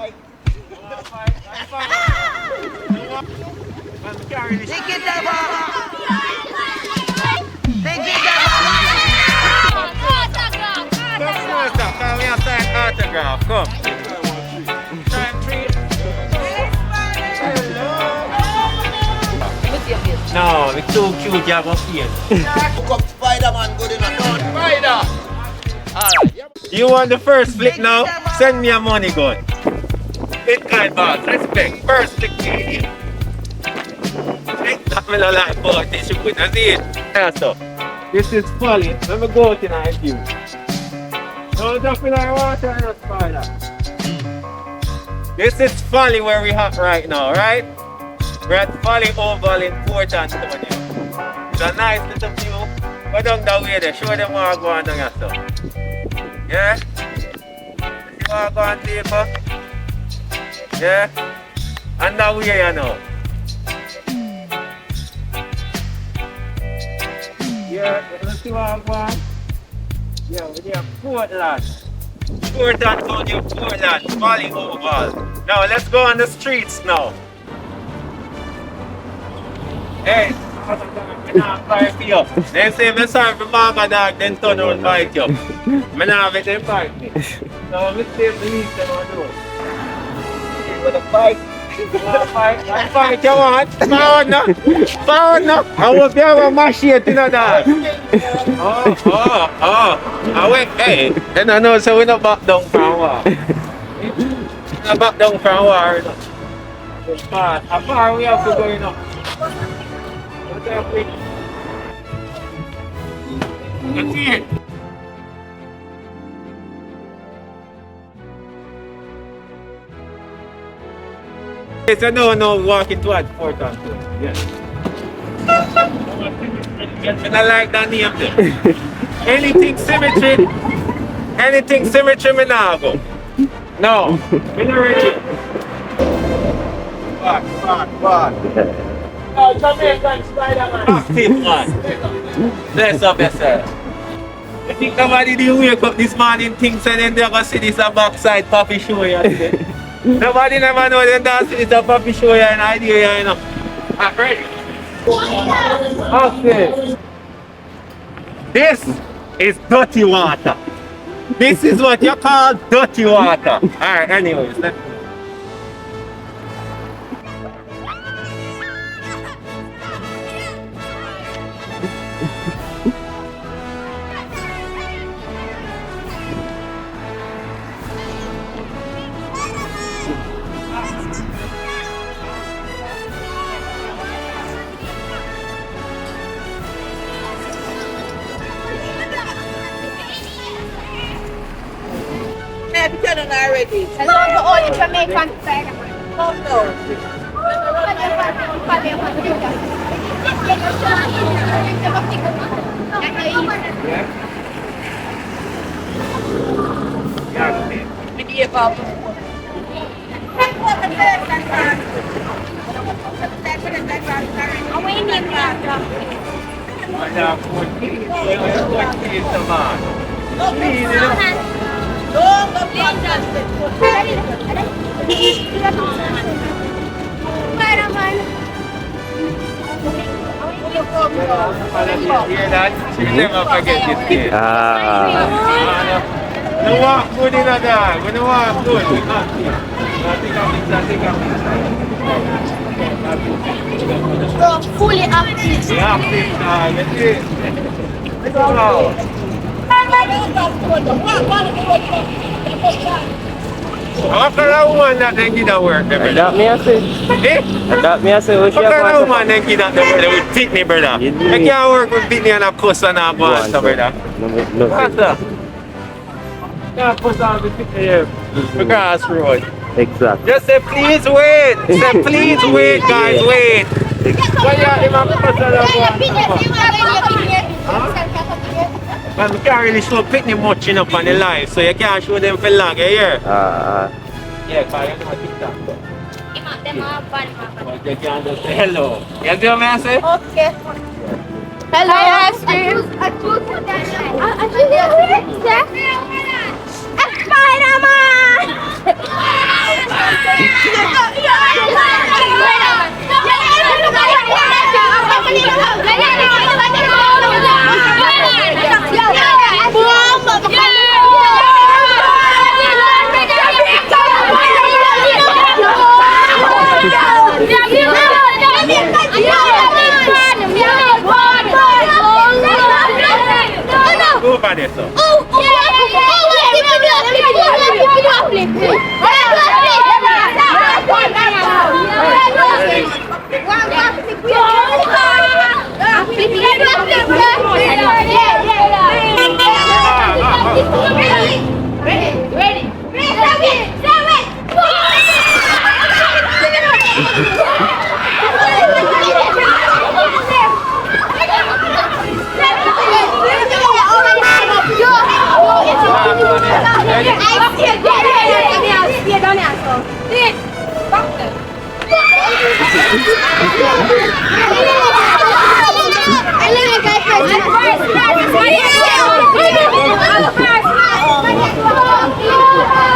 fight. Autograph, come. Time 3. No, it's too cute, you have a face. Look up Spiderman, good enough. Spider! Alright. You want the first flick now? Send me a money gun. It kind boss, respect. First flick me. That me not like but this you put a see it. Yeah, so. This is falling. Let me go out in a view. Don't drop in our water and a spider. This is Folly where we have right now, right? We're at Folly Oval in Port Antonio. It's a nice little view. Go down that way there, show them what I go on down here, so. Yeah? See what I go on paper? Yeah? And that way you know. Yeah, let's see what I go on. Yeah, we have Portland. Port Antonio, Portland, Folly Oval. Now let's go on the streets now. Hey, I'm not fight for you. They say I'm sorry for Mama Dog, then turn around and fight you. I'm not having them fight me. So I'm going to stay the least them on those. You want to fight? Fight you want? Forward now. Forward now. I will be able to mash it in a dog. I went, hey. Then I know so we're not back down from war. We're not back down from war, you know. How far we have to go, you know. That's it. It's a no walking towards Port Antonio. Yes. And I like that name there. Anything symmetry, me now go. No, me not ready. What? Oh, Jamaican Spiderman. Active man. Bless up yourself. You think nobody did wake up this morning thinks and then they're going to see this a backside puppy show here. Nobody never know that that's it's a puppy show here and idea here, you know. Ready? Okay. This is dirty water. This is what you call dirty water. Alright, anyways, let's go. I've done it already. Hello to all the Jamaican Spiderman. Oh no. Hear that? She will never forget this day. No walk good in a dog. We don't walk good. Fully active. Yeah, active dog. Let's go. How can a woman that then give that work, brother? That me I say. Eh? That me I say. How can a woman then give that work with Pitney, brother? I can't work with Pitney and a cuss and a boss, brother. No. What's that? Can't cuss on the Pitney here. The grass road. Exactly. Just say please wait. Say please wait, guys, wait. Why you even cuss on a boss? But we can't really show Pitney much enough on the live, so you can't show them for long, you hear? Yeah, because you know TikTok. But you can't just say hello. You see what I say? Okay. Hello, ice cream. A Spiderman! are there, so.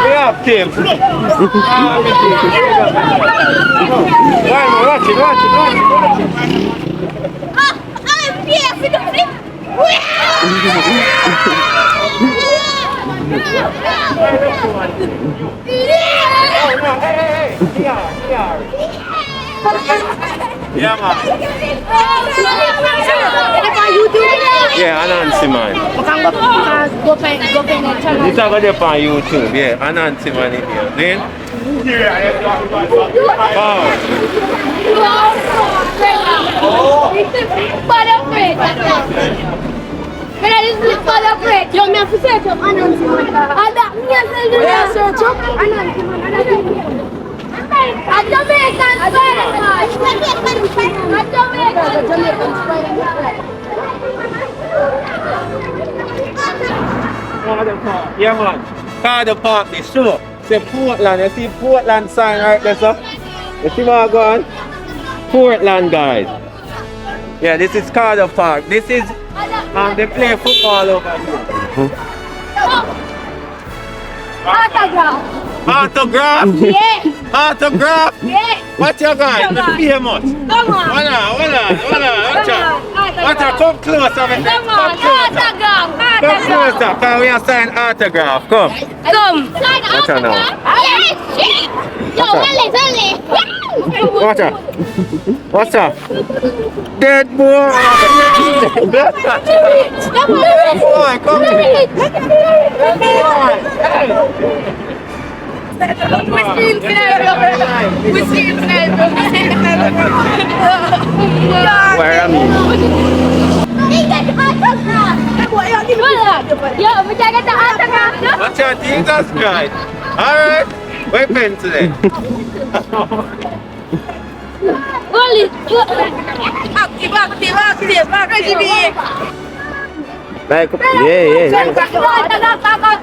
We have team. Watch it. Yeah, man. Yeah, Anansi man. This is going to on YouTube. Yeah, Anansi man in here. Then? Yo, me have to search up Anansi man. And that me as well search up Anansi man. A Jamaican Spiderman. A Jamaican Spiderman. Yeah, man. Car the park, the show. Say Portland. You see Portland sign right there, sir? You see where I go on? Portland, guys. Yeah, this is Carter Park. This is they play football over here. Autograph? Yeah. Autograph? Yeah. What's your guy? Come on. Famous. Come on. Hold on. Watch out. Come closer. Come on. Autograph. Come closer. Because we are signing autograph. Come. Come. Watch out now. Yo, Willie. Watch out. Watch out. Dead boy. Boy, come here. Where am I? Watch out, Jesus Christ. Alright. We're playing today. Like, yeah.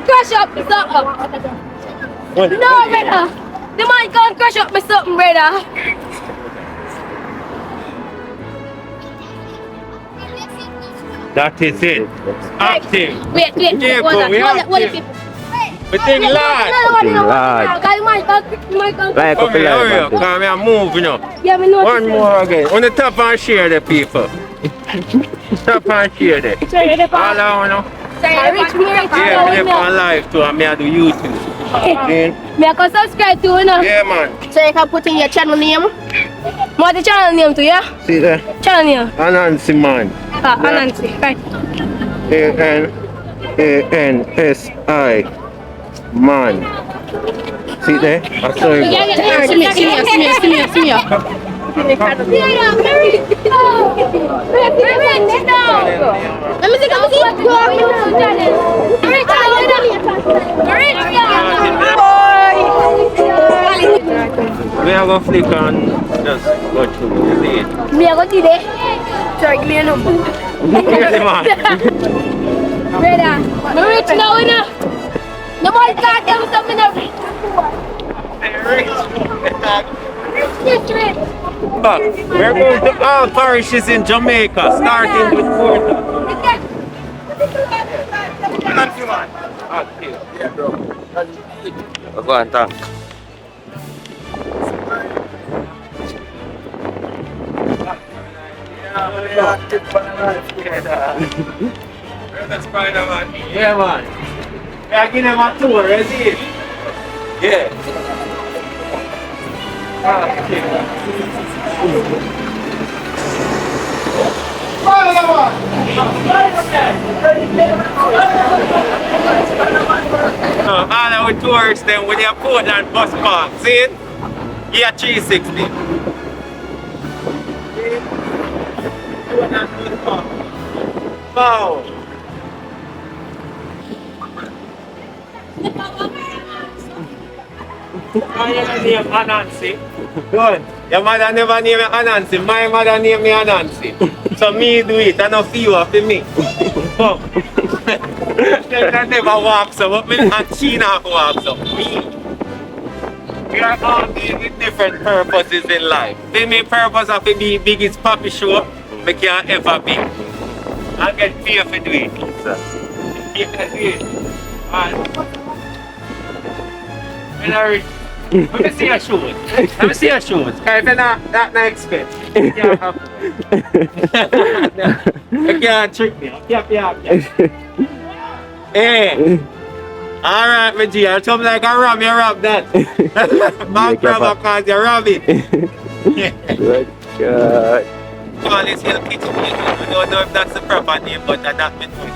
Crush up something. No, brother. The man can't crush up me something, brother. That is it. Active. Wait. Yeah, What we the active. people? We think large. Like come here, hurry up, because we are moving up. Yeah, me know. One more again. On the top and share the people. Top and share the. All I want to. Yeah, me live on live too, and me I do YouTube. Okay. Me I can subscribe to you now. Yeah, man. So you can put in your channel name. What the channel name to you? See there? Channel name. Anansi man. Anansi. Right. ANSI man. See there? I saw you. See me. Let me We are going to flick on just go through the lead. Me I go to there. Sorry, give me a number. Really, man? Brother, me rich now, you know. No more can't tell me something else. Rich. But we're going to all parishes in Jamaica, starting with Portland. Yeah, bro. Go on, talk. That's Spiderman. Yeah, man. Yeah, give them a tour, is it? Yeah. Okay. All our tourists then with their Portland bus park. See it? Yeah, 360. Wow. I name Anansi. Good. Your mother never named me Anansi. My mother named me Anansi. So me do it. I know few of me. Come. I never walk so, but me and she not walk so. Me. We are all doing different purposes in life. The main purpose of the biggest puppy show we can ever be. I get paid for doing it. Let me see your shoes. Let me see your shoes. Because they're not expensive. You can't have them. You can't trick me. Hey. Alright, my G. I'll tell me like I rob you, rob that. Back grab because you rob it. Good God. Call this Hill Kitchen. I don't know if that's the proper name, but that's been doing.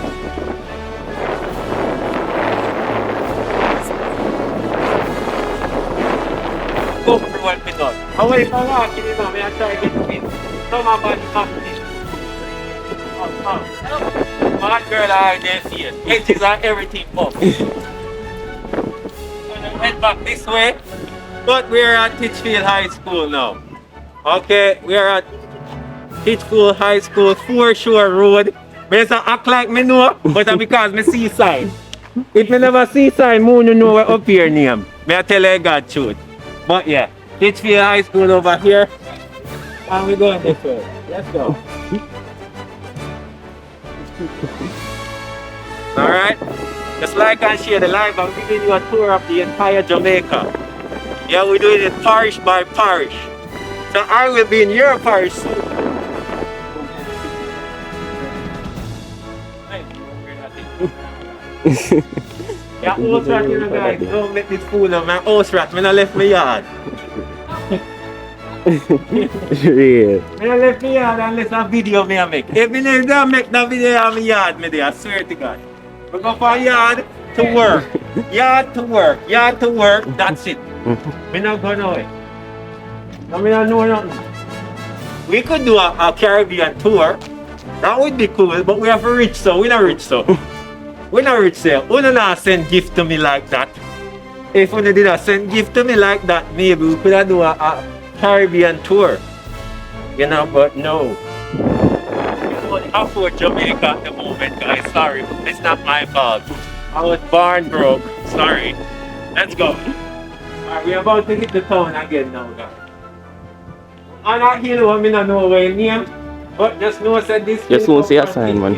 Go for what we done. Away from walking, you know, I try to get to it. Some of us have this. Bad girl are there here. Edges are everything up. Gonna head back this way. But we're at Titchfield High School now. Okay, we're at Titchfield High School, Foreshore Road. But I act like me know, but it's because me see sign. If me never see sign, moon you know where up here name. May I tell you God truth. But yeah, Titchfield High School over here. And we're going this way. Let's go. Alright? Just like and share the live, I'm giving you a tour of the entire Jamaica. Yeah, we're doing it parish by parish. So I will be in your parish soon. Yeah, house rat, you know, guys. Don't make this fool of my house rat. I left my yard. Real. I left my yard unless a video me I make. If I don't make that video of my yard, me there, I swear to God. We go from yard to work. Yard to work. Yard to work. That's it. We not going away. I mean, I know nothing. We could do a Caribbean tour. That would be cool, but we have to rich, so we're not rich, so. We're not rich, so. We don't send gift to me like that. If we did not send gift to me like that, maybe we could do a Caribbean tour. You know, but no. We can afford Jamaica at the moment, guys. Sorry, it's not my fault. I was born broke. Sorry. Let's go. Alright, we're about to hit the town again now, guys. I'm not here, I mean, I know where name, but just know that this. Just won't see a sign, man.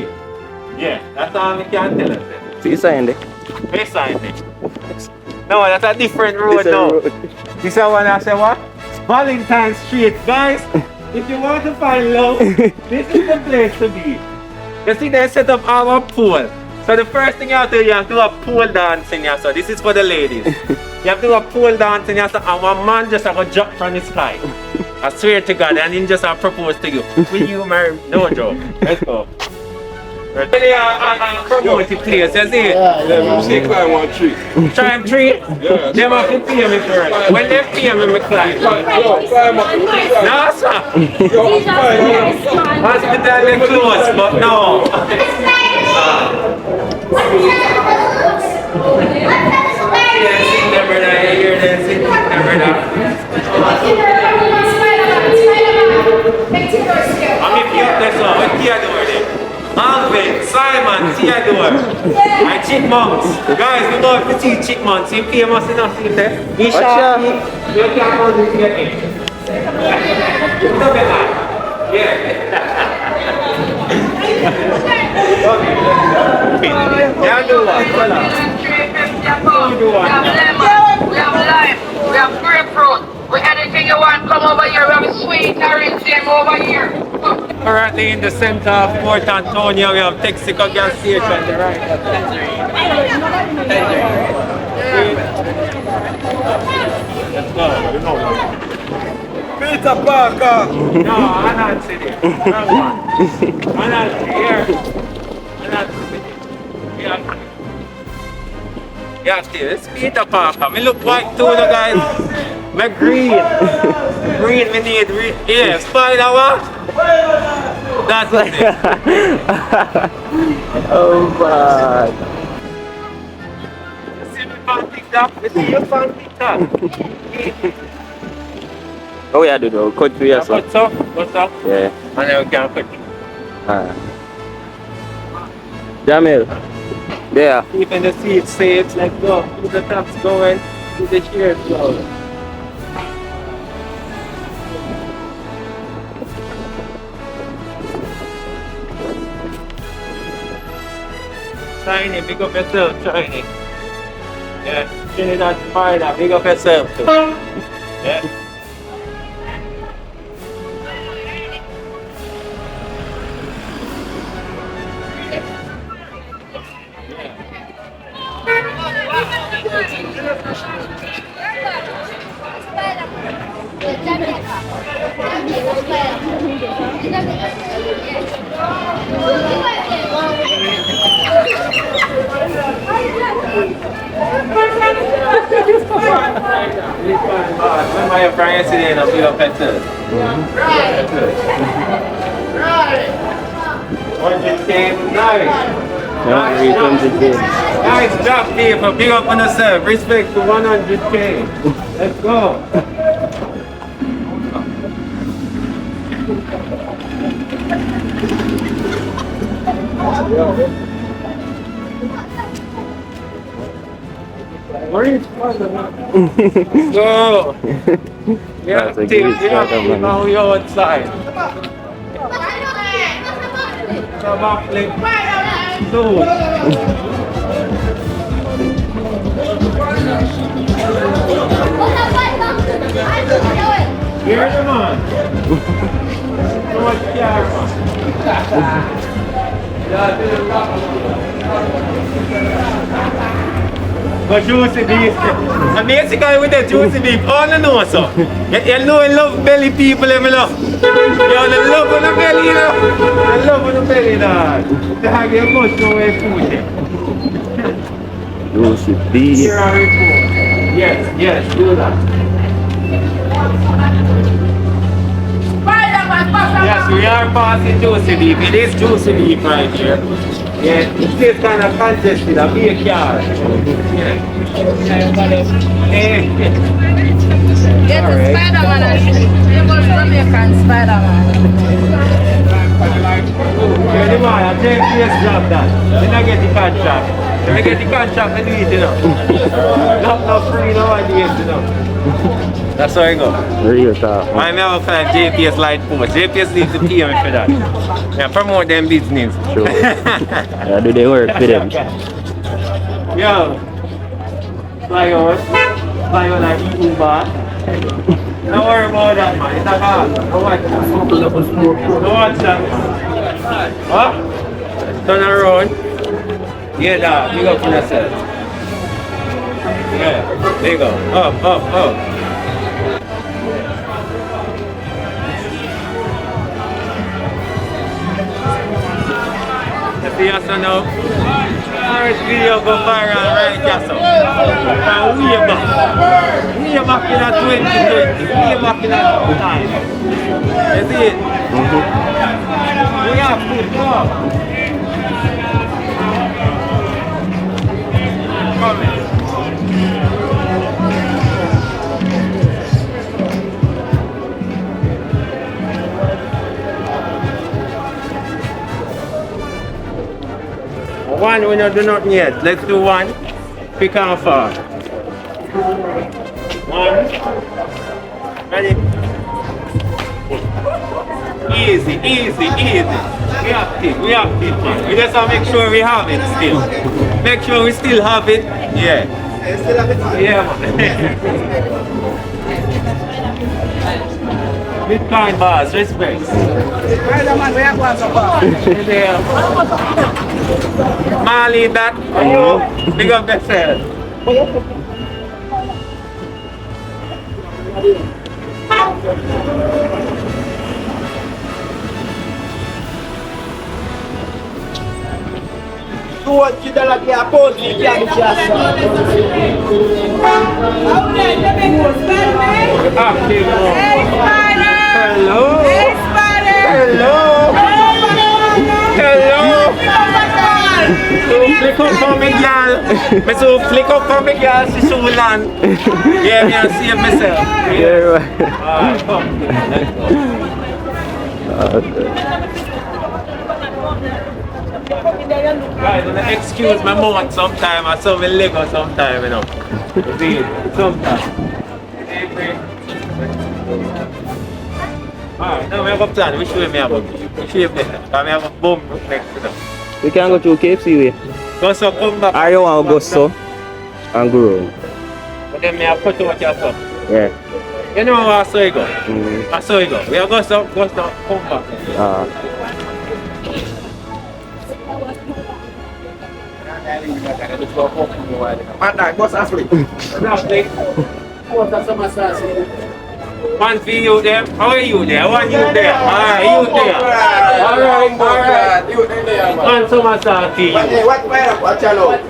Yeah, that's all I can tell us. See a sign there? Where sign there? No, that's a different road now. This is one I say what? Valentine Street, guys. If you want to find love, this is the place to be. You see, they set up our pool. So the first thing you have to do a pool dancing here. So this is for the ladies. You have to do a pool dancing here. So, and one man just have to drop from the sky. I swear to God, and he just have proposed to you. Will you marry? No joke. Let's go. Really promote the place, you see? Yeah, we climb one tree. Climb tree? Yeah. They have to pay me first. When they pay me, I climb. Climb up. No, sir. Hospital they close, but no. Yeah, sit there, brother. You hear them? Sit there, brother. I'm if you up there, so what Theodore there? Alvin, Simon, Theodore, and chipmunks. Guys, we go to see chipmunks. He's famous enough to there. He's sharp. You can't hold it here. Look at that. Yeah. Yeah, do one. Do one. We have lime, we have grapefruit, we anything you want, come over here, we have sweet orange jam over here. Currently in the center of Port Antonio, we have Texaco gas station, the right. Let's go. Peter Parker. No, Anansi there. Wrong one. Anansi here. Anansi. Yeah, it's Peter Parker. Me look white too, the guys. Me green. Green, me need green. Yeah, Spider what? That's it. Oh man. See me on TikTok? Me see you on TikTok. Oh yeah, do the cut for yourself. What's up? What's up? Yeah. And then we can put Jamil. There. keeping the seats safe. Let's go. Keep the taps going. Keep the chairs going. Shiny, big up yourself, Shiny. Yeah, Trinidad Spider, big up yourself too. Yeah. Remember your friend yesterday and big up yourself. 100K, nice. Nice job, people. Big up on yourself. Respect to 100K. Let's go. Go. Yeah, That's a team. great Spiderman. Now we outside. Come up, like, Here the man. So much care, But juicy beef. And basically with the juicy beef, all you know so. You know I love belly people, you know. You love on the belly, you know. I love on the belly, dog. To have your much no way food. Juicy beef. Here are report. Yes, do that. Yes, we are passing juicy beef. It is juicy beef right here. Yeah, it is kind of congested. I'll be a car. Yeah. Get the Spiderman and you go Jamaican Spiderman. Yeah, the man, I take this job that. Then I get the contract. When I get the contract, I do it, you know. Not free, no idea, you know. That's how I go. Real talk. I never find JPS light post. JPS needs to pay me for that. Yeah, promote them business. Sure. Yeah, do they work for them? Yo, fly on like Uber. Don't worry about that, man. It's a car. Don't watch that. Huh? Turn around. Yeah, dog. You go for yourself. Yeah, there you go. Up. Yes, I know. First video go viral right here, so. And way back in 2020, way back in that time. You see it? We have to go. One, we don't do nothing yet. Let's do one. Pick and fall. One. Ready? Easy. We have it, man. We just have to make sure we have it still. Make sure we still have it. Yeah. Yeah, man. Bitcoin bars, respect. Spiderman, we have one so far. Mali that. Big up yourself. $200 que a ponte que a Hello. Hello. Hello. So flick up for me, girl. Me so flick up for me, girl. She Sulan. Yeah, me and save myself. Yeah. Alright, come. Let's go. Guys, I'm gonna excuse my mouth sometime. I saw me liver sometime, you know. See, sometime. Alright, now we have a plan. We show me have a bomb next to them. We can go to KFC way. Go so come back. Or you want to go so and grow? But then me have put out your stuff. Yeah. You know how I saw you go? Mm. I saw you go. We are go so, come back. Manda, what's Africa? One for you there. How are you there? One you there. Alright, you there. Alright. One summer sauce for you. What Spiderman? Watch out.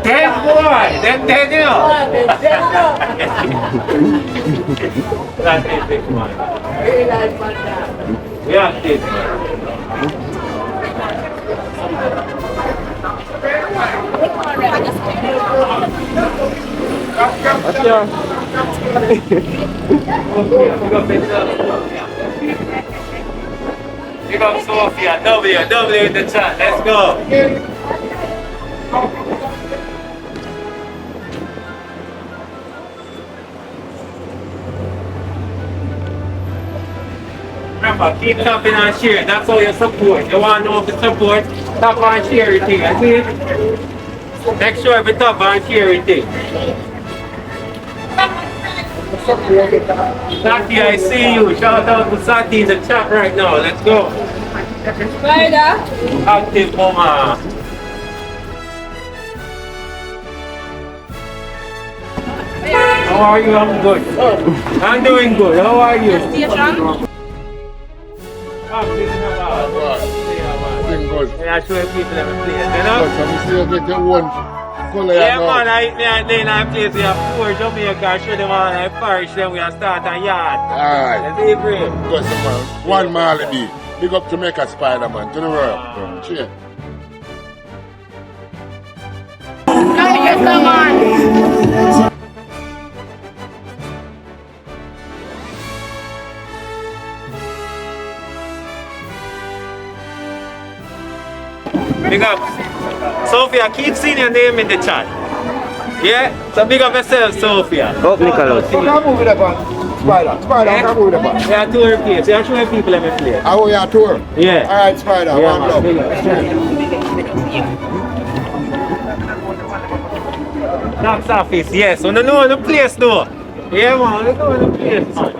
Ten boy. Then you know. That's it, big man. We have this man. Big up Sophia, W in the chat, let's go. Remember, keep tapping and share, that's how you support. You want to know if you support, tap and share it thing, see? Make sure every tap and share it thing. Sati, I see you. Shout out to Sati in the chat right now. Let's go. Spider. Active mama. How are you? I'm good. I'm doing good. How are you? Yeah, show people every place, you know? Yeah, man, I in a place we have 4 Jamaica, I show them all like Parish, then we are start a yard. Alright. Let's see, bro. Good, man. One Malady. Big up Jamaica Spiderman to the world. Cheers. Big up. Sophia, keep seeing your name in the chat. Yeah? So big up yourself, Sophia. Oh, Nicholas. Come move with the band. Spider, come move with the band. Yeah, tour place. You are showing people every place. How are you tour? Yeah. Alright, Spider, Yeah, one man, love. big up. Tax office, yes. So you know the place though. Yeah, man, you know the place, man.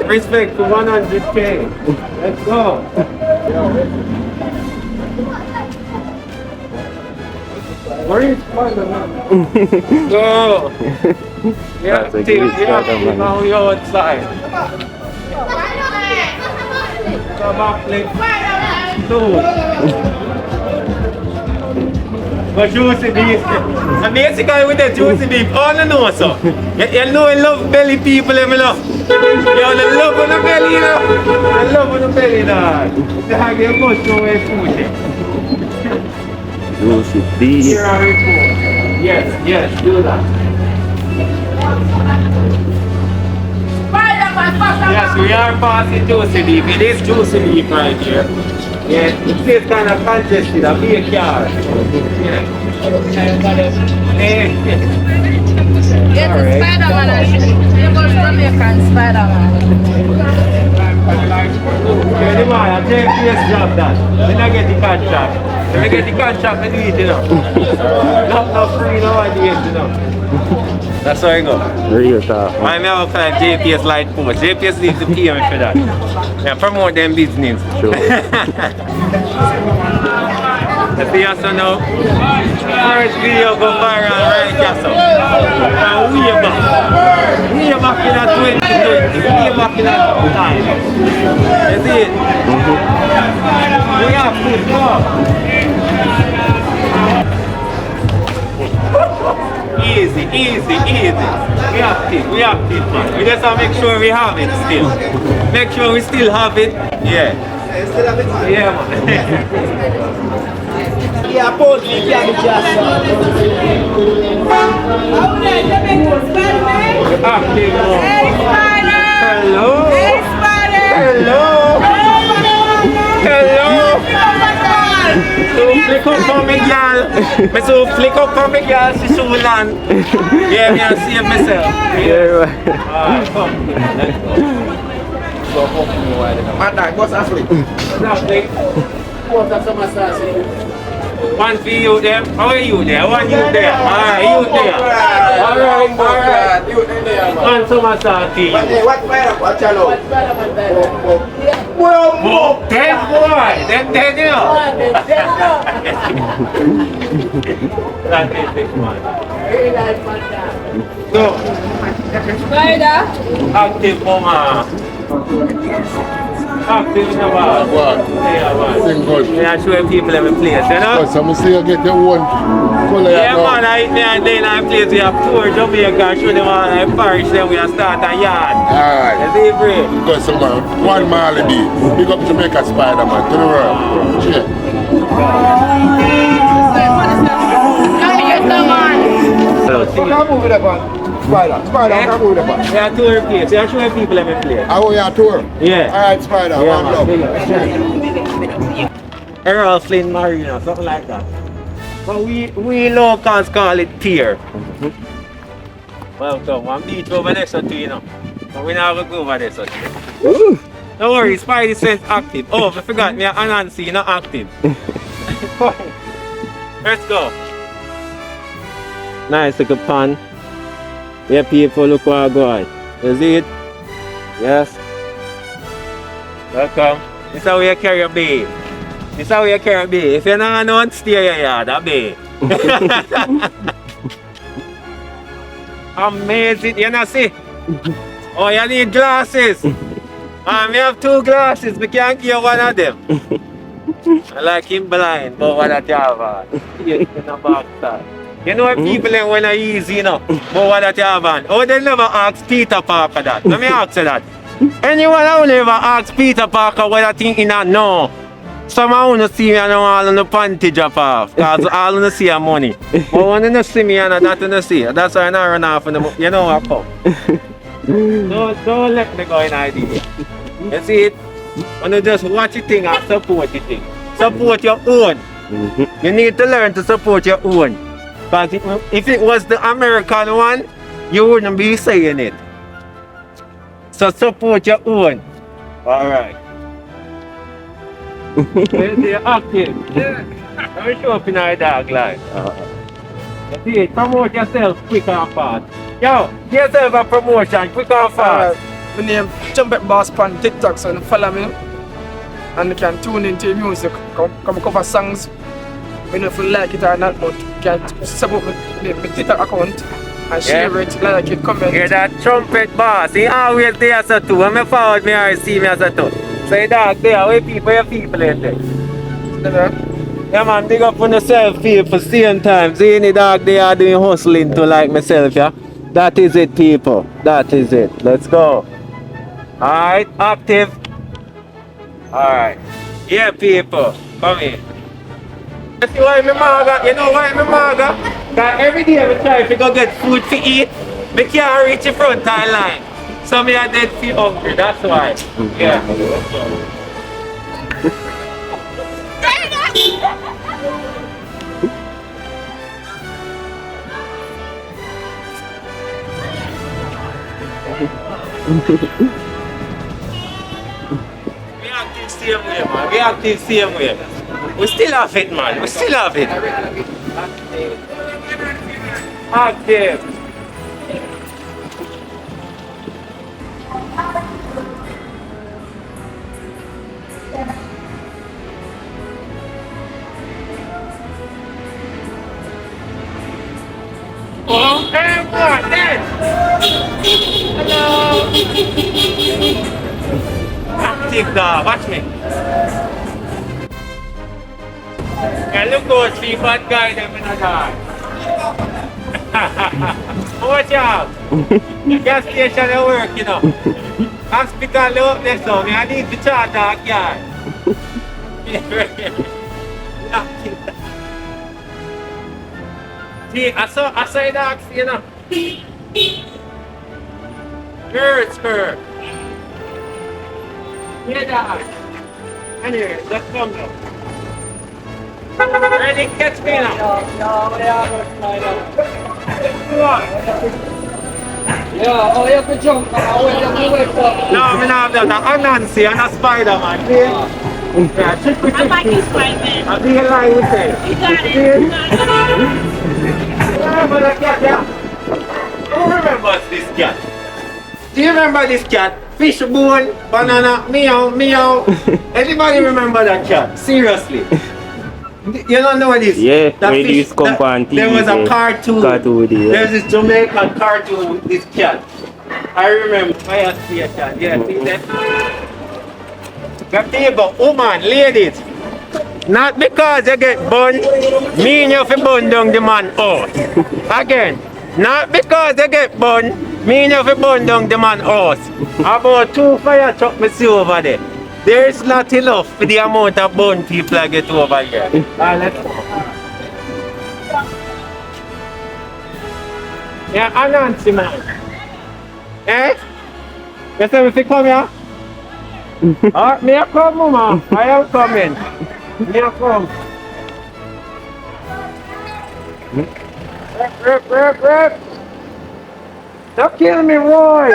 Respect to 100K. Let's go. Where is Spiderman? Go. Yeah, That's a good Spiderman. now you're outside. Come back, please. Two. But juicy beef. And basically with the juicy beef, all you know so. You know I love belly people, you know. You love on the belly, you know. I love on the belly, dog. You have your much no way food. Juicy beef. Here are report. Yes, do that. Yes, we are passing juicy beef. It is juicy beef right here. Yeah, it's kind of congested. I'll be a car. Yeah. It's Spiderman and shit. You go Jamaican Spiderman. Yeah, the man, I take this job that. Then I get the contract. When I get the contract, I do it, you know. Not free, no idea, you know. That's how I go. Real talk. I never call it JPS Light Post. JPS needs to pay me for that. Yeah, promote them business. Sure. The theater now. First video go viral right here, so. And way back. Way back in that 2020. Way back in that time. You see it? We have to go. Easy, easy, easy. We have it, man. We just have to make sure we have it still. Make sure we still have it. Yeah. Yeah, man. Yeah, pause, you can't just. Active, man. Hey, Spider! Hello. Hey, Spider! Hello. Hello. So flick up for me, girl. Me so flick up for me, girl. She so land. Yeah, me and save myself. Yeah. Alright, come. Let's go. Man, dog, what's Africa? Exactly. One for you there. How are you there? One you there. Alright, you there. Alright. One summer salty. Hey, what Spiderman? Watch out. Oh, ten boy. Then you know. That is big one. So, Spider! active mama. Active in the bar. What? Yeah, man. Sing good. We are showing people every place, you know? So I'm see you get your own color. Yeah, man, I eat me and then I place we have tour Jamaica and show them all like Parish, then we start a yard. Alright. You see, bro? Because someone, one Malady, big up Jamaica Spiderman to the world. Cheers. Come move it up, man. Spider, come move it up. We are tour place, we are showing people every place. How are you tour? Yeah. Alright, Spider, Yeah, one love. man. Errol Flynn Marina, something like that. But we locals call it pier. Welcome, one beach over there, so too, you know. But we never go over there, so too. Don't worry, Spidey sense active. Oh, I forgot, me and Anansi, not active. Let's go. Nice little pan. Yeah, people, look what I got. You see it? Yes. Welcome. This is how you carry a bay. This is how you carry a bay. If you're not on, stay your yard, a bay. Amazing, you know see? Oh, you need glasses. We have 2 glasses, we can't give you one of them. I like him blind, but what that you have on? You in the backside. You know people then when I easy, you know, but what that you have on? Oh, they never ask Peter Parker that. Let me ask you that. Anyone who never ask Peter Parker what I think in that? No. Some of you see me and all on the panty drop off. Because all of you see money. But when you see me and that you see. That's why I run off in the you know what come. Don't let me go in idea. You see it? When you just watch your thing and support your thing. Support your own. You need to learn to support your own. Because if it was the American one, you wouldn't be saying it. So support your own. Alright. You're active. Yeah. Let me show up in our dog life. You see it? Promote yourself quick and fast. Yo, give yourself a promotion quick and fast. My name Jumpet Boss on TikTok, so follow me. And you can tune into music, come cover songs. You know if you like it or not, but you can support my TikTok account and share it, like it, comment. You're that trumpet boss. He always there as a two. When I forward me or see me as a two. So you dog there, where people in there. Yeah man, big up on yourself people, same time. See any dog they are doing hustling to like myself, yeah? That is it people. That is it. Let's go. Alright, active. Alright. Yeah people, come here. You see why my maga? You know why my maga? Because every day I try to go get food to eat, I can't reach the front line. So me I dead feel hungry, that's why. Yeah. We active same way, man. We active same way. We still have it, man. We still have it. Active. Everyone, then. Hello. Active dog, watch me. And look those three bad guys them in the car. Watch out. The gas station they work, you know. Hospital they up there, so I need to charge that car. See, I saw the dogs, you know. Skirt. Yeah, dog. Anyway, let's come now. Ready, catch me now. Yeah, oh, you have to jump. I wait up. No, I'm not that. I'm Nancy, I'm a Spiderman. Yeah, trick. I'm like Spiderman. I'll be alive with it. You got it. Remember that cat, yeah? Who remembers this cat? Do you remember this cat? Fishbone, banana, meow, meow. Anybody remember that cat? Seriously. You don't know this? Yeah, that where fish, this come on TV. there was a cartoon. With it, yeah. There's this Jamaican cartoon with this cat. I remember. I see a cat. Yeah, see that? The people, woman, ladies. Not because you get bun, mean you fi bun down the man out. Again, not because you get bun, mean you fi bun down the man out. About 2 fire truck me see over there. There is not enough for the amount of bun people I get over here. Let's go. Yeah, Anansi man. Eh? You say if you come here? Alright, me a come, mama. I am coming. Me a come. Rip. Don't kill me, Roy.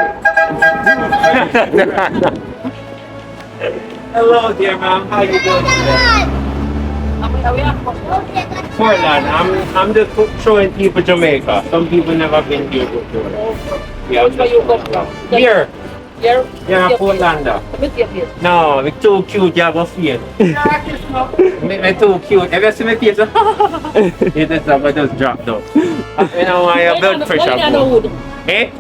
Hello, dear ma'am. How you doing today? Portland. I'm just showing people Jamaica. Some people never been here before. Yeah, Where you come from? here. Here? Yeah, Portland. No, we're too cute. You have a face. Me too cute. If you see my face, it is I just drop down. You know why your blood pressure goes. Eh?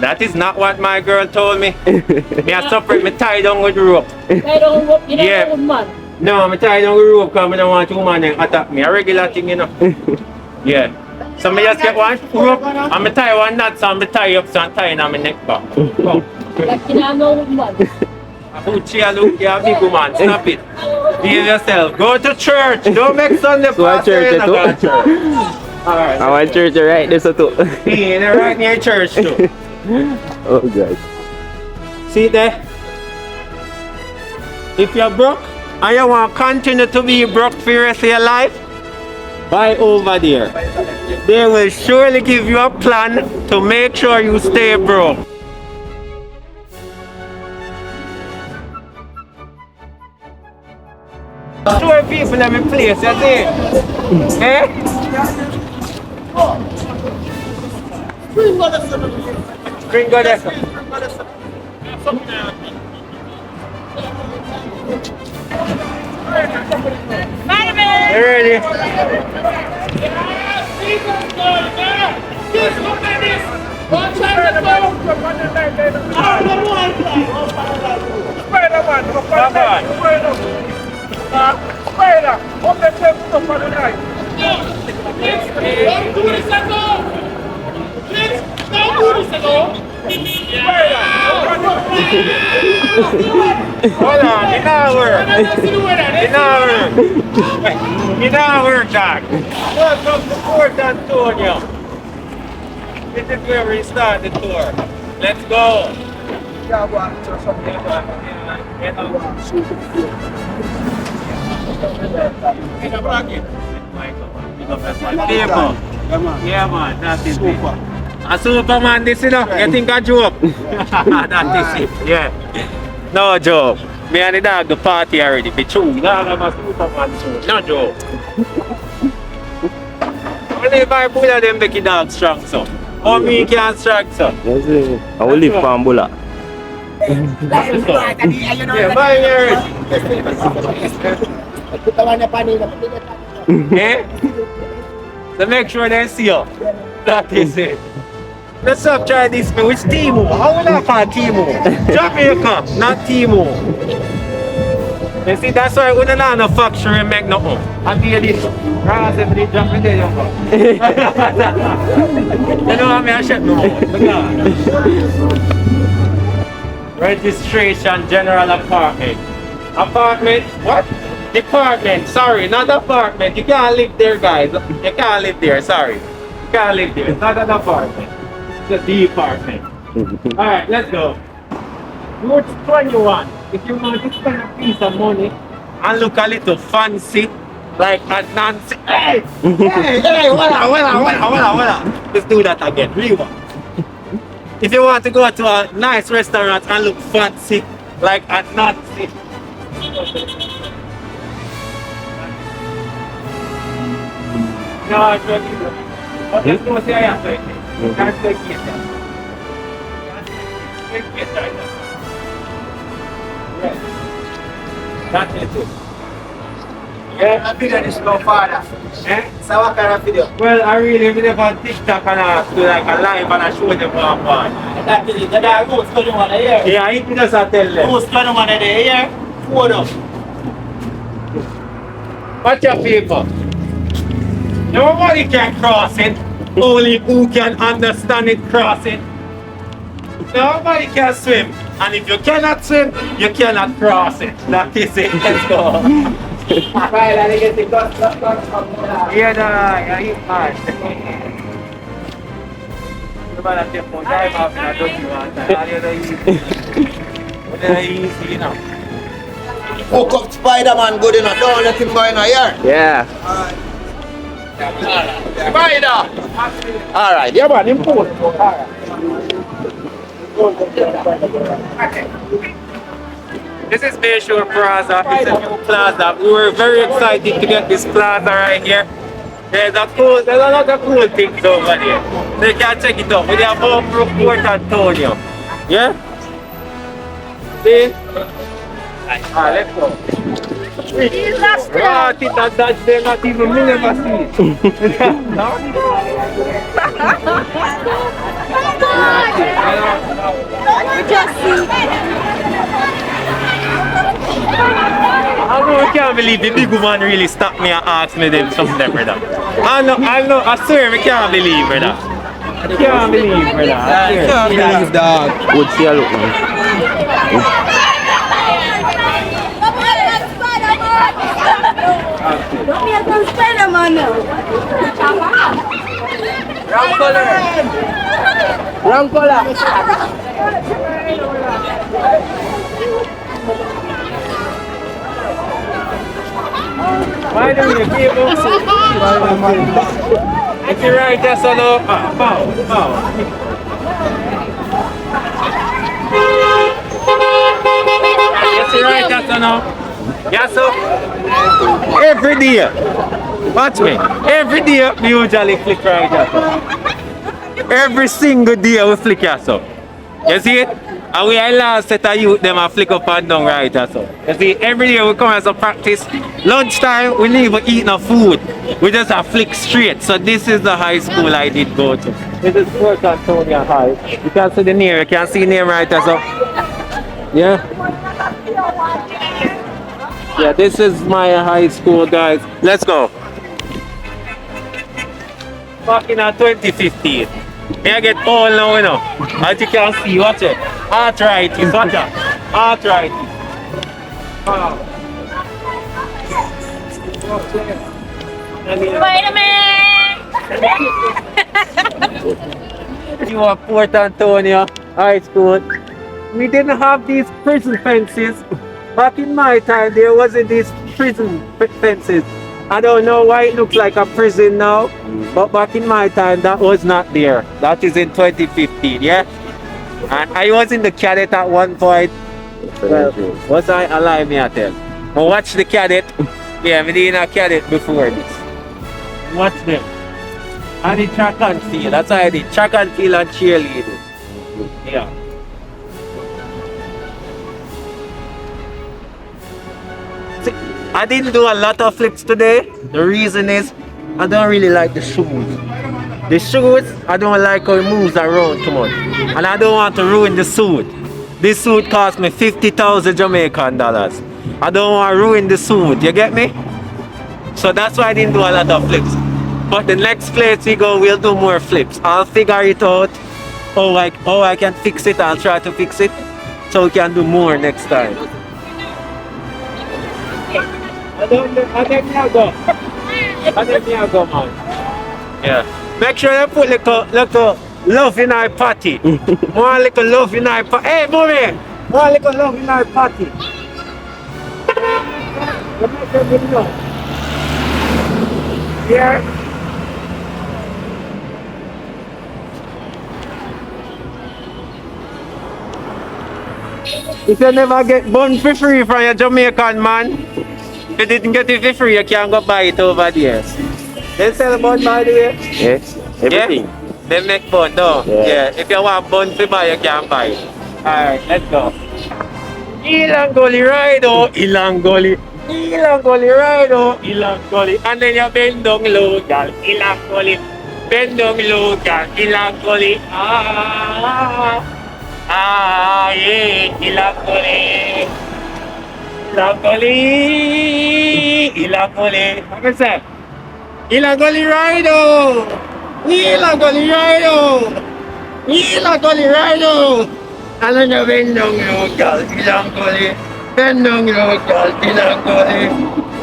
That is not what my girl told me. Me a separate, me tie down with rope. Tie down rope? You don't want man? No, me tie down with rope because I don't want two man to attack me. A regular thing, you know. Yeah. So me just get one rope and me tie one knot so me tie up so I tie in on my neck back. Come. Like you don't know man. Put you look, you're a big woman. Stop it. Behave yourself. Go to church. Don't make Sunday pastor. Alright. I want church right there, so too. Yeah, right near church too. Oh, God. See there? If you're broke and you want to continue to be broke for the rest of your life, buy over there. They will surely give you a plan to make sure you stay broke. Show people let me place, you see? Eh? Bring God there. Spiderman! You ready? Spider, what the hell is up on the night? Don't do this at all! Don't do this at all! Hold on, it not work. It not work. It not work, Doc. Welcome to Port Antonio. This is where we start the tour. Let's go. Yeah, man, that is it. A Superman, this you know, you think a joke? That is it, yeah. No joke. Me and the dog the party already. Be true. You don't have a Superman suit. No joke. Only if I put them make the dog strong so. Or me can strong so. Yes, I will live from Bula. Yeah, buy yours. Eh? So make sure they see you. That is it. Let's up try this man. Which Timo? How will I call Timo? Jamaica, not Timo. You see, that's why we don't have no factory make nothing. I feel this. Rather than the drop it there, you know. You know what I mean? I shut no more. Look at that. Registration General Apartment. Apartment? What? Department. Sorry, not apartment. You can't live there, guys. You can't live there. Sorry. You can't live there. It's not an apartment. It's a department. Alright, let's go. Which 21. If you want to spend a piece of money and look a little fancy, like a Nancy. Hey! Hey! Voila. Let's do that again. Leave on. If you want to go to a nice restaurant and look fancy, like a Nancy. No, it's not good. But let's go see I have to. That's the key. That's it. Yeah, I video this no father. eh? So what kind of video? Well, I really been on TikTok and I do like a live and I show them one part. That video, that goes 21 a year. Yeah, he just tell them. Goes 21 a year. What up? Watch your people. Nobody can cross it. Only who can understand it cross it. Nobody can swim. And if you cannot swim, you cannot cross it. That is it. Let's go. Yeah, yeah, he's hard. Hook up Spiderman good enough. Don't let him go in a yard. Yeah. Spider! Alright, yeah man, import. This is Bayshore Plaza. It's a new plaza. We were very excited to get this plaza right here. There's a lot of cool things over there. So you can check it out. We have Oakbrook, Port Antonio. Yeah? See? Let's go. Right, that's they're not even me never see it. No? I can't believe the big woman really stopped me and asked me them something, brother. I know, I swear I can't believe, brother. I can't believe, brother. I can't believe, dog. Would see a look, man. Don't be a Spiderman now. Wrong color. Wrong color. Why don't you give us if you write just on the bow. Yes, you write just on the yes, sir. Every day. Watch me. Every day we usually flick right here. Every single day we flick here, so. You see it? And we are last set of youth them and flick up and down right here, so. You see, every day we come as a practice. Lunchtime we never eat no food. We just have flick straight. So this is the high school I did go to. This is Port Antonio High. You can see the name. You can see the name right here, so. Yeah. Yeah, this is my high school, guys. Let's go. Back in 2015. May I get old now, you know. As you can see, watch it. Arthritis, watch it. Arthritis. Wow. Spiderman! You are Port Antonio High School. We didn't have these prison fences. Back in my time, there wasn't these prison fences. I don't know why it looks like a prison now, but back in my time, that was not there. That is in 2015, yeah? And I was in the cadet at one point. Well, was I alive, me I tell? But watch the cadet. Yeah, we did a cadet before this. Watch them. I did track and field. That's why I did track and field and cheerleading. Yeah. I didn't do a lot of flips today. The reason is I don't really like the shoes. The shoes, I don't like how it moves around too much. And I don't want to ruin the suit. This suit cost me 50,000 Jamaican dollars. I don't want to ruin the suit, you get me? So that's why I didn't do a lot of flips. But the next place we go, we'll do more flips. I'll figure it out. Oh, I can fix it. I'll try to fix it. So we can do more next time. I don't go, man. Yeah. Make sure you put little love in our party. More little love in our party. Hey, mommy! More little love in our party. You make a good love. Yeah. If you never get bun for free from your Jamaican man, if you didn't get it for free, you can go buy it over there. They sell bun, by the way? Yes, everything. Yeah? They make bun, no? Yeah. If you want bun to buy, you can buy it. Alright, let's go. Ilang gully ride, oh, ilang gully. Ilang gully ride, oh, ilang gully. And then you bend down low, girl, ilang gully. Bend down low, girl, ilang gully. Yeah, ilang gully. Ilang gully. Ilang gully. What is that? Ilang gully ride, oh. Ilang gully ride, oh. Ilang gully ride, oh. Alam niya, bendong local, ilang gully. Bendong local, ilang gully.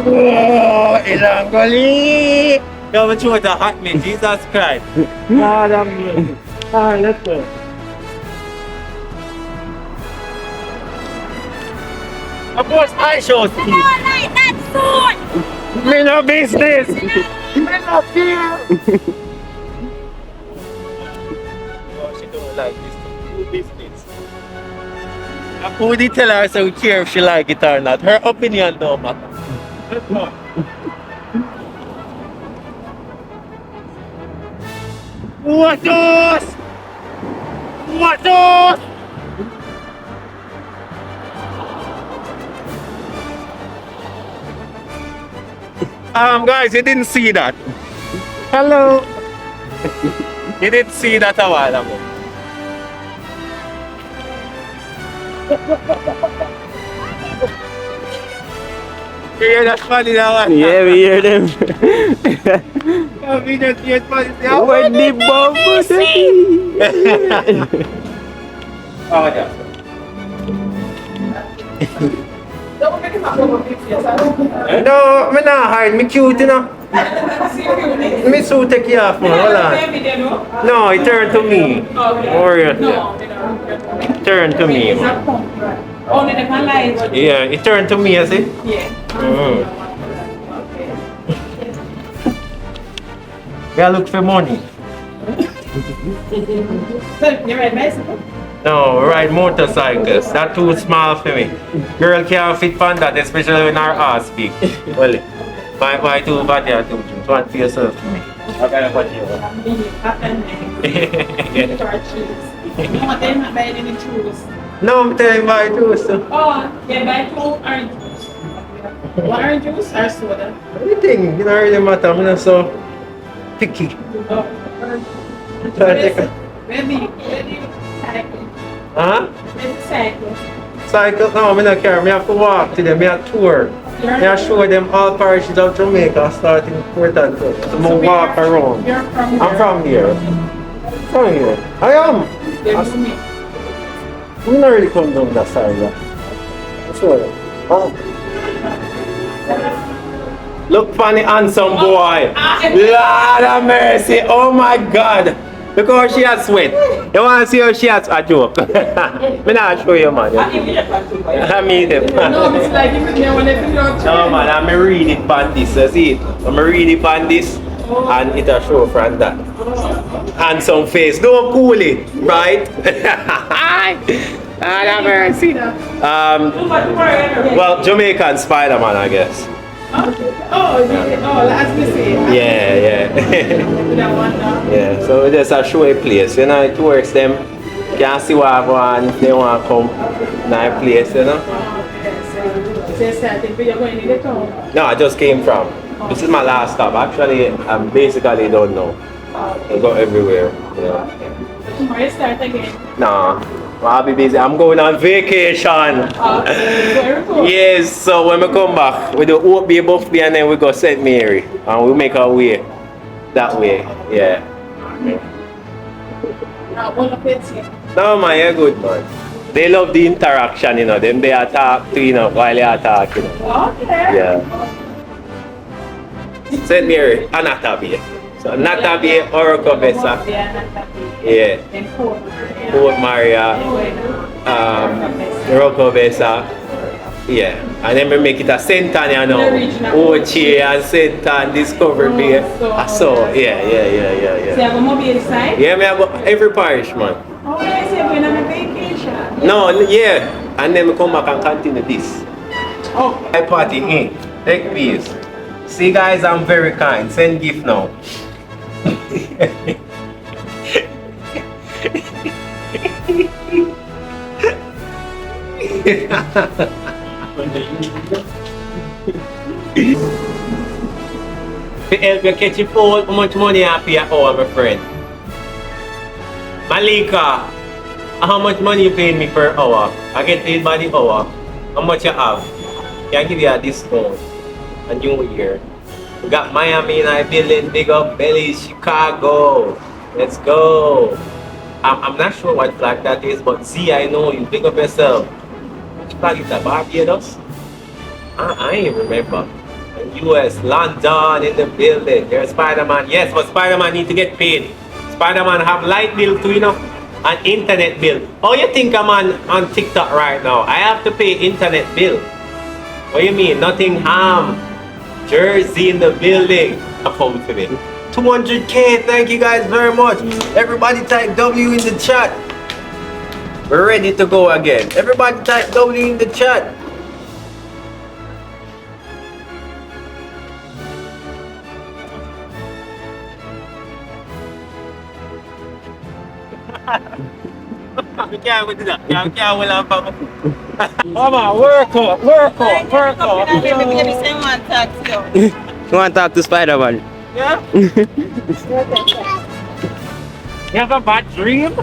Whoa, ilang gully. Yo, what's with the hot man? Jesus Christ. God, I'm good. Alright, let's go. Of course, I show Steve. No, like that food. Me no business. Me no fear. Oh, she don't like this. Do business. Who did tell her so care if she like it or not? Her opinion don't matter. Let's go. What else? What else? Guys, you didn't see that. Hello. You didn't see that a while ago. You hear that funny that one? Yeah, we hear them. We just hear funny. When the bubbles Oh, yeah. No, I'm not hide. I'm cute, you know. Me so take you off, man. Hold on. No, it turned to me. Or turn to me, man. Only the one light. Yeah, it turned to me, I see. Yeah. Yeah, look for money. So, you ride bicycle? No, ride motorcycles. That's too small for me. Girl can't fit on that, especially when her ass big. Well, why too bad there too? Just one for yourself for me. I gotta put you on. No, they're not buying any shoes. No, I'm telling you buy two. So. Oh, yeah, buy 2 orange juice. One orange juice or soda? Anything, you know, really matter. I'm not so picky. Oh. Try to take a... Maybe cycle. Huh? Maybe cycle. Cycle? No, I'm not care. I have to walk to them. I have to tour. I have to show them all parishes of Jamaica starting Port and to walk around. You're from I'm from here. From here. I am. I'm not really come down that side. That's all. Oh. Look funny handsome boy. Lord of mercy. Oh my God. Look how she has sweat. You want to see how she has a joke? Me not show you, man. I mean them. No, it's like you when they figure out. No, man. I'm read it on this. You see it? I'm read it on this. And it'll show from that. Handsome face. Don't cool it, right? Lord of mercy. Well, Jamaican Spiderman, I guess. As we say. Yeah. Yeah, so we just a show a place, you know, it works them. Can see what I want if they want to come in a place, you know. No, I just came from. This is my last stop. Actually, I'm basically done now. I go everywhere. You know. Tomorrow you start again. Nah, I'll be busy. I'm going on vacation. Very cool. Yes, so when we come back, we do Hope Bay Buffalo and then we go St. Mary. And we make our way that way. Yeah. No man, you're good man. They love the interaction, you know. Them they attack to, you know, while they attack, you know. Okay. Yeah. St. Mary, Anata Bay. So Anata Bay, Oroco Bessa. Yeah. Fort Maria. Oroco Bessa. Yeah. And then we make it a St. Anne, you know. Ochi and St. Anne, Discovery Bay. So, yeah. So you have a mobile site? Yeah, me have every parish, man. Oh, yes, you're going on a vacation. No, yeah. And then we come back and continue this. Okay. I party in. Take peace. See guys, I'm very kind. Send gift now. To help you catch your phone, how much money I pay an hour, my friend? Malika, how much money you paying me per hour? I get paid by the hour. How much you have? Can I give you a discount? A new year. We got Miami in our building, big up Belly, Chicago. Let's go. I'm not sure what flag that is, but Z, I know you. Big up yourself. Which flag is that? Barbados? I ain't remember. And US, London in the building. There's Spiderman. Yes, but Spiderman need to get paid. Spiderman have light bill too, you know, and internet bill. Oh, you think I'm on TikTok right now? I have to pay internet bill. What do you mean? Nottingham, Jersey in the building. I'm home today. 200K, thank you guys very much. Everybody type W in the chat. We're ready to go again. Everybody type W in the chat. Can't with that. Can't with that. Come on, work out. You want to talk to Spiderman? Yeah? You have a bad dream?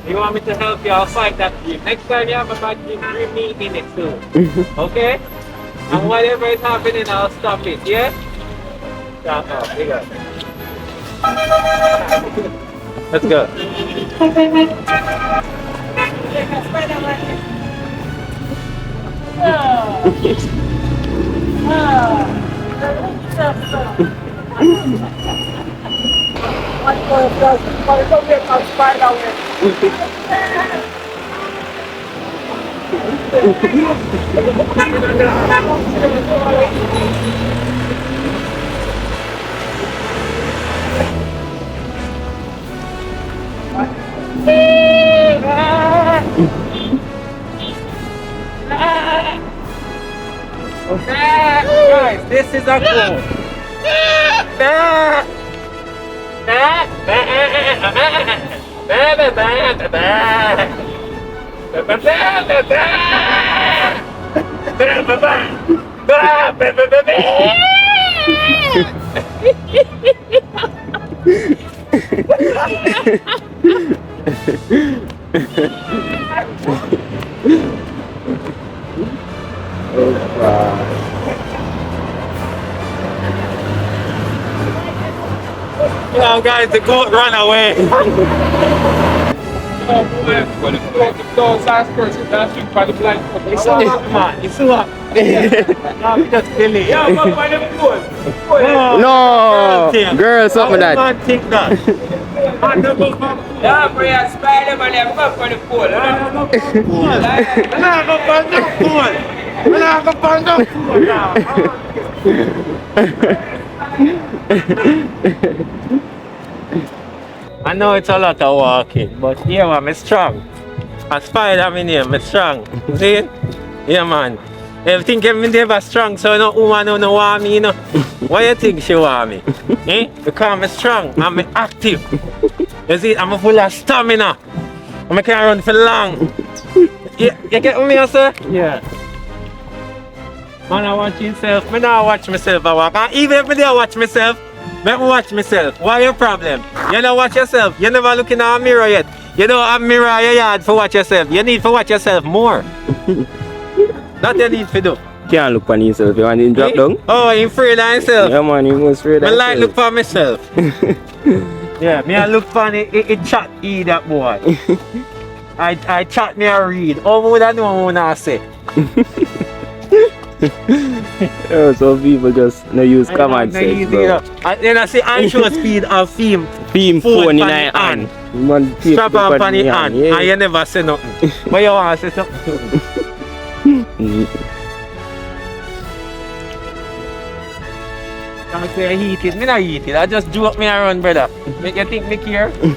You want me to help you outside that dream? Next time you have a bad dream, dream me in it too. Okay? And whatever is happening, I'll stop it, yeah? Shut up, big up. Let's go. Guys, this is a goal. Yo guys, the goat ran away. It's so hot, man. It's so hot. I'm just silly. No! Girl, something like that. I don't think that. Yeah, bro, yeah, Spiderman, I'm going for the pool. I'm not going to find the pool now. I know it's a lot of walking, but yeah man, I'm strong. A spider in here, I'm strong. See? Yeah man. Everything every day was strong, so no woman don't want me, you know. Why you think she want me? Eh? Because I'm strong, I'm active. You see, I'm full of stamina. I can run for long. You get me, sir? Yeah. Man, I watch yourself. I don't watch myself. I walk. And even every day I watch myself. Make me watch myself. What your problem? You don't watch yourself. You never look in a mirror yet. You don't have mirror in your yard for watch yourself. You need to watch yourself more. That you need to do. Can't look on yourself. You want to drop down? Oh, you afraid of yourself? Yeah, man, you must afraid of I like look yourself. for myself. Yeah, me I look for it chat eat that boy. I chat me a read. Oh, would I know what I say? Oh, so people just no use common sense, Easy, bro. then I say I show speed of theme. Phone Phone in pan the the hand. hand. Man, keep Strap the on pan pan in the the hand. yeah. And you never say nothing. But you want to say something. I say I heat it. Me not heat it. I just do up me and run, brother. Make you think me care? Me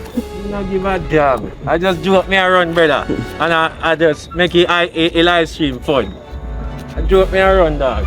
not give a damn. I just do up me and run, brother. And I just make it a live stream fun. I do up me and run, dog.